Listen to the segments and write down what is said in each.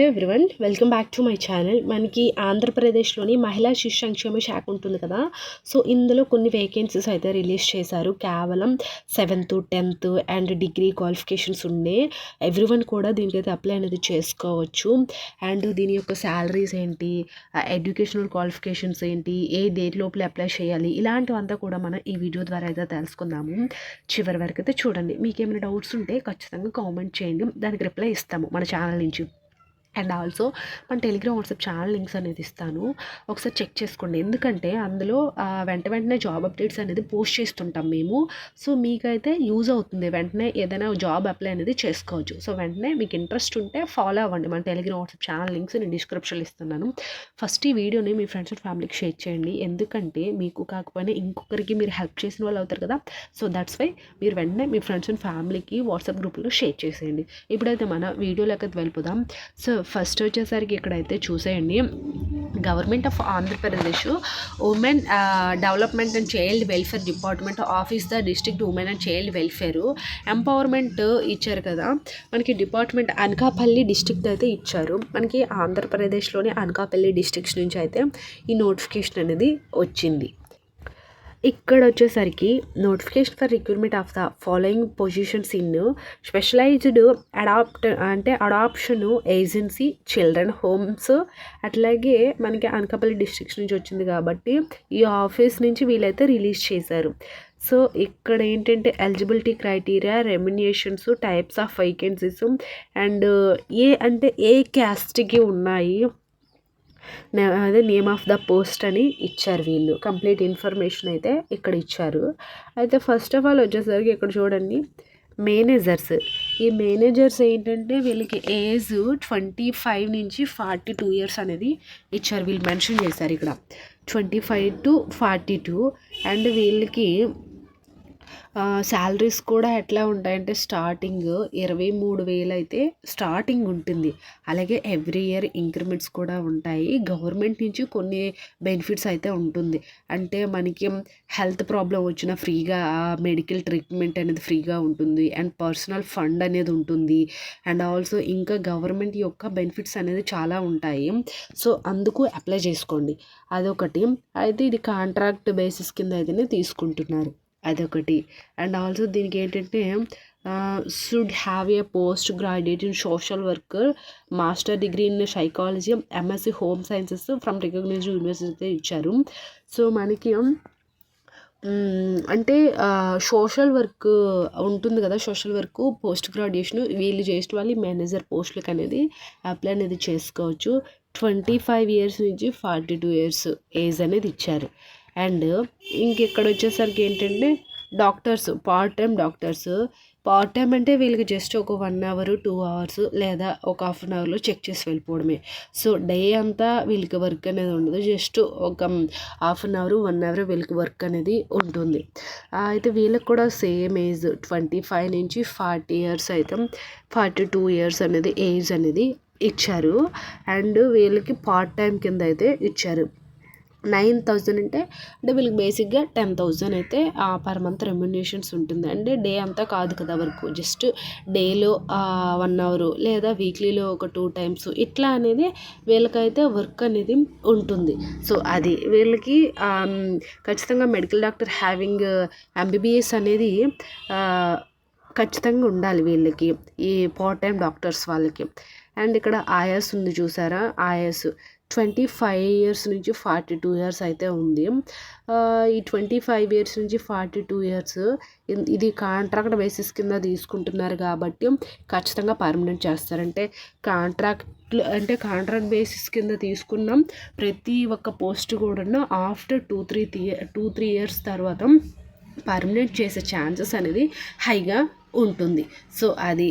Everyone welcome back to my channel. మనకి ఆంధ్రప్రదేశ్లోని మహిళా శిశు సంక్షేమ శాఖ ఉంటుంది కదా. సో ఇందులో కొన్ని వేకెన్సీస్ అయితే రిలీజ్ చేశారు. కేవలం 7th 10th and degree qualifications ఉండే ఎవ్రీవన్ కూడా దీనికైతే అప్లై అనేది చేసుకోవచ్చు. అండ్ దీని యొక్క శాలరీస్ ఏంటి, ఎడ్యుకేషనల్ క్వాలిఫికేషన్స్ ఏంటి, ఏ డేట్ లోపల అప్లై చేయాలి, ఇలాంటివంతా కూడా మనం ఈ వీడియో ద్వారా అయితే తెలుసుకుందాము. చివరి వరకు అయితే చూడండి. మీకు ఏమైనా డౌట్స్ ఉంటే ఖచ్చితంగా కామెంట్ చేయండి, దానికి రిప్లై ఇస్తాము మన ఛానల్ నుంచి. అండ్ ఆల్సో మన టెలిగ్రామ్ వాట్సాప్ ఛానల్ లింక్స్ అనేది ఇస్తాను, ఒకసారి చెక్ చేసుకోండి. ఎందుకంటే అందులో వెంటనే జాబ్ అప్డేట్స్ అనేది పోస్ట్ చేస్తుంటాం మేము. సో మీకైతే యూజ్ అవుతుంది, వెంటనే ఏదైనా జాబ్ అప్లై అనేది చేసుకోవచ్చు. సో వెంటనే మీకు ఇంట్రెస్ట్ ఉంటే ఫాలో అవ్వండి. మన టెలిగ్రామ్ వాట్సాప్ ఛానల్ లింక్స్ నేను డిస్క్రిప్షన్లో ఇస్తున్నాను. ఫస్ట్ ఈ వీడియోని మీ ఫ్రెండ్స్ అండ్ ఫ్యామిలీకి షేర్ చేయండి. ఎందుకంటే మీకు కాకపోయినా ఇంకొకరికి మీరు హెల్ప్ చేసిన వాళ్ళు అవుతారు కదా. సో దట్స్ వై మీరు వెంటనే మీ ఫ్రెండ్స్ అండ్ ఫ్యామిలీకి వాట్సాప్ గ్రూప్లో షేర్ చేసేయండి. ఇప్పుడైతే మన వీడియోలోకి వెళ్ళిపోదాం. సో ఫస్ట్ వచ్చేసరికి ఇక్కడైతే చూసేయండి, government of Andhra Pradesh women development and child welfare department office the district women and child welfare empowerment ఇచ్చారు కదా. మనకి డిపార్ట్మెంట్ అనకాపల్లి డిస్ట్రిక్ట్ అయితే ఇచ్చారు. మనకి ఆంధ్రప్రదేశ్లోని అనకాపల్లి డిస్ట్రిక్ట్స్ నుంచి అయితే ఈ నోటిఫికేషన్ అనేది వచ్చింది. ఇక్కడ వచ్చేసరికి notification for recruitment of the following positions in specialised adoption agency, children homes. అట్లాగే మనకి అనకాపల్లి డిస్ట్రిక్ట్స్ నుంచి వచ్చింది కాబట్టి ఈ ఆఫీస్ నుంచి వీళ్ళైతే రిలీజ్ చేశారు. సో ఇక్కడ ఏంటంటే eligibility criteria, remunerations, types of vacancies and ఏ క్యాస్ట్కి ఉన్నాయి, అదే నేమ్ ఆఫ్ ద పోస్ట్ అని ఇచ్చారు. వీళ్ళు కంప్లీట్ ఇన్ఫర్మేషన్ అయితే ఇక్కడ ఇచ్చారు. అయితే ఫస్ట్ ఆఫ్ ఆల్ వచ్చేసరికి ఇక్కడ చూడండి, మేనేజర్స్. ఈ మేనేజర్స్ ఏంటంటే వీళ్ళకి ఏజ్ 25 నుంచి 42 ఇయర్స్ అనేది ఇచ్చారు. వీళ్ళు మెన్షన్ చేశారు ఇక్కడ 25 to 42. అండ్ వీళ్ళకి శాలరీస్ కూడా ఎట్లా ఉంటాయంటే స్టార్టింగ్ 23,000 అయితే స్టార్టింగ్ ఉంటుంది. అలాగే ఎవ్రీ ఇయర్ ఇంక్రిమెంట్స్ కూడా ఉంటాయి. గవర్నమెంట్ నుంచి కొన్ని బెనిఫిట్స్ అయితే ఉంటుంది. అంటే మనకి హెల్త్ ప్రాబ్లం వచ్చినా ఫ్రీగా మెడికల్ ట్రీట్మెంట్ అనేది ఫ్రీగా ఉంటుంది. అండ్ పర్సనల్ ఫండ్ అనేది ఉంటుంది. అండ్ ఆల్సో ఇంకా గవర్నమెంట్ యొక్క బెనిఫిట్స్ అనేది చాలా ఉంటాయి. సో అందుకు అప్లై చేసుకోండి, అదొకటి. అయితే ఇది కాంట్రాక్ట్ బేసిస్ కింద అయితేనే తీసుకుంటున్నారు, అదొకటి. అండ్ ఆల్సో దీనికి ఏంటంటే should have a post graduate in social worker, master degree in psychology, MSc home sciences from recognised university ఇచ్చారు. సో మనకి అంటే సోషల్ వర్క్ ఉంటుంది కదా, సోషల్ వర్క్ పోస్ట్ గ్రాడ్యుయేషన్ వీళ్ళు చేసిన వాళ్ళు మేనేజర్ పోస్టులకు అనేది అప్లై అనేది చేసుకోవచ్చు. 25 ఇయర్స్ నుంచి 42 ఇయర్స్ ఏజ్ అనేది ఇచ్చారు. అండ్ ఇంకెక్కడ వచ్చేసరికి ఏంటంటే డాక్టర్స్, పార్ట్ టైం అంటే వీళ్ళకి జస్ట్ ఒక 1 hour 2 hours లేదా ఒక 1/2 hourలో చెక్ చేసి వెళ్ళిపోవడమే. సో డే అంతా వీళ్ళకి వర్క్ అనేది ఉండదు, జస్ట్ ఒక 1/2 hour 1 hour వీళ్ళకి వర్క్ అనేది ఉంటుంది. అయితే వీళ్ళకి కూడా సేమ్ ఏజ్ 25 నుంచి 40 ఇయర్స్ అయితే 42 ఇయర్స్ అనేది ఏజ్ అనేది ఇచ్చారు. అండ్ వీళ్ళకి పార్ట్ టైం కింద అయితే ఇచ్చారు. 9,000 అంటే వీళ్ళకి బేసిక్గా 10,000 అయితే పర్ మంత్ రెమ్యునేషన్స్ ఉంటుంది. అంటే డే అంతా కాదు కదా వర్క్, జస్ట్ డేలో 1 hour లేదా వీక్లీలో ఒక 2 times ఇట్లా అనేది వీళ్ళకైతే వర్క్ అనేది ఉంటుంది. సో అది వీళ్ళకి ఖచ్చితంగా మెడికల్ డాక్టర్ హ్యావింగ్ ఎంబీబీఎస్ అనేది ఖచ్చితంగా ఉండాలి వీళ్ళకి, ఈ పార్ట్ టైం డాక్టర్స్ వాళ్ళకి. అండ్ ఇక్కడ ఆయాస్ ఉంది చూసారా, ఆయాస్ 25 ఇయర్స్ నుంచి 42 ఇయర్స్ అయితే ఉంది. ఈ 25 ఇయర్స్ నుంచి 42 ఇయర్స్ ఇది కాంట్రాక్ట్ బేసిస్ కింద తీసుకుంటున్నారు కాబట్టి ఖచ్చితంగా పర్మనెంట్ చేస్తారంటే కాంట్రాక్ట్ బేసిస్ కింద తీసుకున్నాం ప్రతి ఒక్క పోస్ట్ కూడా ఆఫ్టర్ 2-3 ఇయర్స్ తర్వాత పర్మనెంట్ చేసే ఛాన్సెస్ అనేది హైగా ఉంటుంది. సో అది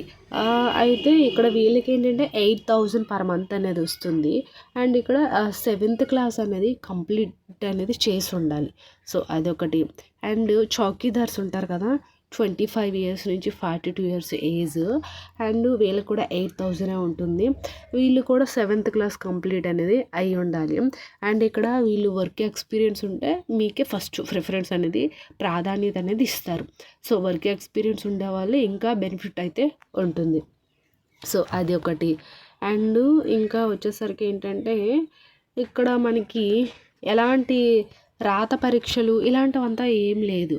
అయితే ఇక్కడ వీళ్ళకి ఏంటంటే 8,000 పర్ మంత్ అనేది వస్తుంది. అండ్ ఇక్కడ 7th క్లాస్ అనేది కంప్లీట్ అనేది చేసి ఉండాలి. సో అదొకటి. అండ్ చౌకీదార్స్ ఉంటారు కదా, 25 ఇయర్స్ నుంచి 42 ఇయర్స్ ఏజ్. అండ్ వీళ్ళకి కూడా 8,000 ఉంటుంది. వీళ్ళు కూడా 7th క్లాస్ కంప్లీట్ అనేది అయి ఉండాలి. అండ్ ఇక్కడ వీళ్ళు వర్క్ ఎక్స్పీరియన్స్ ఉంటే మీకే ఫస్ట్ ప్రిఫరెన్స్ అనేది ప్రాధాన్యత అనేది ఇస్తారు. సో వర్క్ ఎక్స్పీరియన్స్ ఉండే వాళ్ళు ఇంకా బెనిఫిట్ అయితే ఉంటుంది. సో అది ఒకటి. అండ్ ఇంకా వచ్చేసరికి ఏంటంటే ఇక్కడ మనకి ఎలాంటి రాత పరీక్షలు ఇలాంటివంతా ఏం లేదు.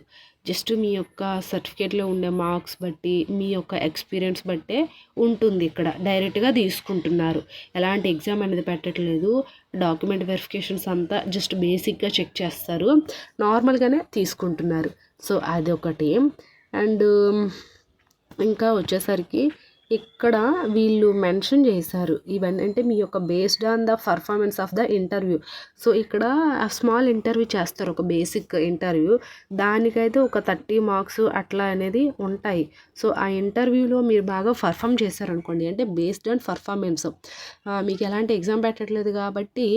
జస్ట్ మీ యొక్క సర్టిఫికేట్లో ఉండే మార్క్స్ బట్టి మీ యొక్క ఎక్స్పీరియన్స్ బట్టే ఉంటుంది. ఇక్కడ డైరెక్ట్గా తీసుకుంటున్నారు. ఎలాంటి ఎగ్జామ్ అనేది పెట్టట్లేదు. డాక్యుమెంట్ వెరిఫికేషన్స్ అంతా జస్ట్ బేసిక్గా చెక్ చేస్తారు. నార్మల్గానే తీసుకుంటున్నారు. సో అదొకటి. అండ్ ఇంకా వచ్చేసరికి ఇక్కడ వీళ్ళు మెన్షన్ చేశారు ఇవన్నీ అంటే మీ యొక్క based on the performance of the interview. So ఇక్కడ స్మాల్ ఇంటర్వ్యూ చేస్తారు, ఒక బేసిక్ ఇంటర్వ్యూ. దానికైతే ఒక 30 మార్క్స్ అట్లా అనేది ఉంటాయి. సో ఆ ఇంటర్వ్యూలో మీరు బాగా పర్ఫామ్ చేశారనుకోండి, అంటే బేస్డ్ ఆన్ పర్ఫార్మెన్స్, మీకు ఎలాంటి ఎగ్జామ్ పెట్టట్లేదు కాబట్టి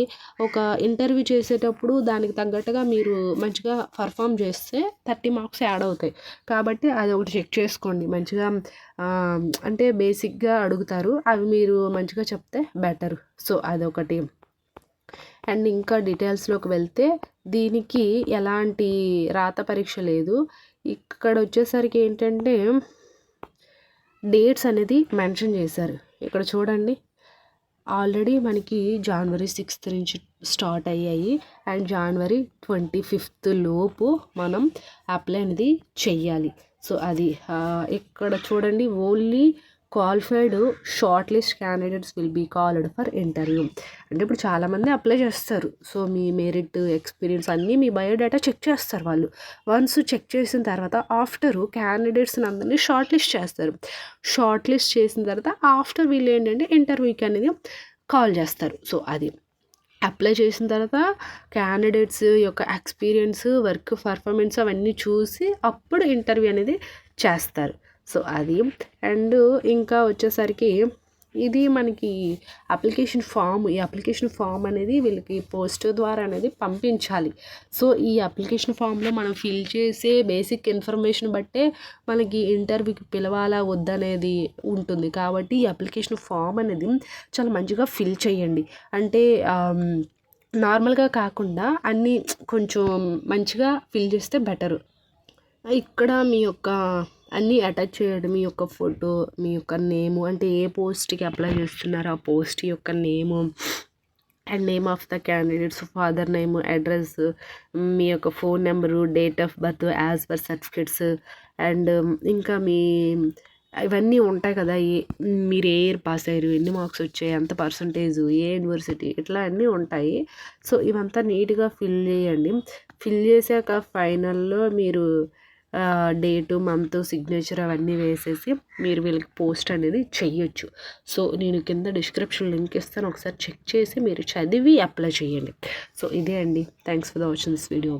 ఒక ఇంటర్వ్యూ చేసేటప్పుడు దానికి తగ్గట్టుగా మీరు మంచిగా పర్ఫామ్ చేస్తే 30 మార్క్స్ యాడ్ అవుతాయి. కాబట్టి అది ఒకటి చెక్ చేసుకోండి మంచిగా. అంటే బేసిక్గా అడుగుతారు, అవి మీరు మంచిగా చెప్తే బెటర్. సో అదొకటి. అండ్ ఇంకా డీటెయిల్స్లోకి వెళ్తే దీనికి ఎలాంటి రాత పరీక్ష లేదు. ఇక్కడ వచ్చేసరికి ఏంటంటే డేట్స్ అనేది మెన్షన్ చేశారు. ఇక్కడ చూడండి, ఆల్రెడీ మనకి January 6th నుంచి స్టార్ట్ అయ్యాయి. అండ్ January 25th లోపు మనం అప్లై అనేది చెయ్యాలి. సో అది ఇక్కడ చూడండి, only qualified short list candidates will be called for interview. అంటే ఇప్పుడు చాలామంది అప్లై చేస్తారు. సో మీ మెరిట్, ఎక్స్పీరియన్స్ అన్నీ మీ బయోడేటా చెక్ చేస్తారు వాళ్ళు. వన్స్ చెక్ చేసిన తర్వాత ఆఫ్టర్ క్యాండిడేట్స్ని అందరినీ షార్ట్ లిస్ట్ చేస్తారు. షార్ట్ లిస్ట్ చేసిన తర్వాత ఆఫ్టర్ వీళ్ళు ఏంటంటే ఇంటర్వ్యూకి అనేది కాల్ చేస్తారు. సో అది అప్లై చేసిన తర్వాత క్యాండిడేట్స్ యొక్క ఎక్స్పీరియన్స్, వర్క్ పర్ఫార్మెన్స్ అవన్నీ చూసి అప్పుడు ఇంటర్వ్యూ అనేది చేస్తారు. సో అది. అండ్ ఇంకా వచ్చేసరికి ఇది మనకి అప్లికేషన్ ఫామ్. ఈ అప్లికేషన్ ఫామ్ అనేది వీళ్ళకి పోస్ట్ ద్వారా అనేది పంపించాలి. సో ఈ అప్లికేషన్ ఫామ్లో మనం ఫిల్ చేసే బేసిక్ ఇన్ఫర్మేషన్ బట్టే మనకి ఇంటర్వ్యూకి పిలవాలా వద్దనేది ఉంటుంది. కాబట్టి ఈ అప్లికేషన్ ఫామ్ అనేది చాలా మంచిగా ఫిల్ చేయండి. అంటే నార్మల్గా కాకుండా అన్నీ కొంచెం మంచిగా ఫిల్ చేస్తే బెటరు. ఇక్కడ మీ యొక్క అన్నీ అటాచ్ చేయడం, మీ యొక్క ఫోటో, మీ యొక్క నేము, అంటే ఏ పోస్ట్కి అప్లై చేస్తున్నారో ఆ పోస్ట్ యొక్క name and name of the candidates, father name, address, మీ యొక్క phone number, date of birth as per certificates, and ఇంకా మీ ఇవన్నీ ఉంటాయి కదా, మీరు ఏ ఇయర్ పాస్ అయ్యారు, ఎన్ని మార్క్స్ వచ్చాయి, ఎంత పర్సంటేజు, ఏ యూనివర్సిటీ, ఇట్లా అన్నీ ఉంటాయి. సో ఇవంతా నీట్గా ఫిల్ చేయండి. ఫిల్ చేశాక ఫైనల్లో మీరు డేటు, మంత్, సిగ్నేచర్ అవన్నీ వేసేసి మీరు వీళ్ళకి పోస్ట్ అనేది చెయ్యొచ్చు. సో నేను కింద డిస్క్రిప్షన్ లింక్ ఇస్తాను, ఒకసారి చెక్ చేసి మీరు చదివి అప్లై చేయండి. సో ఇదే అండి. Thanks for the watching this video.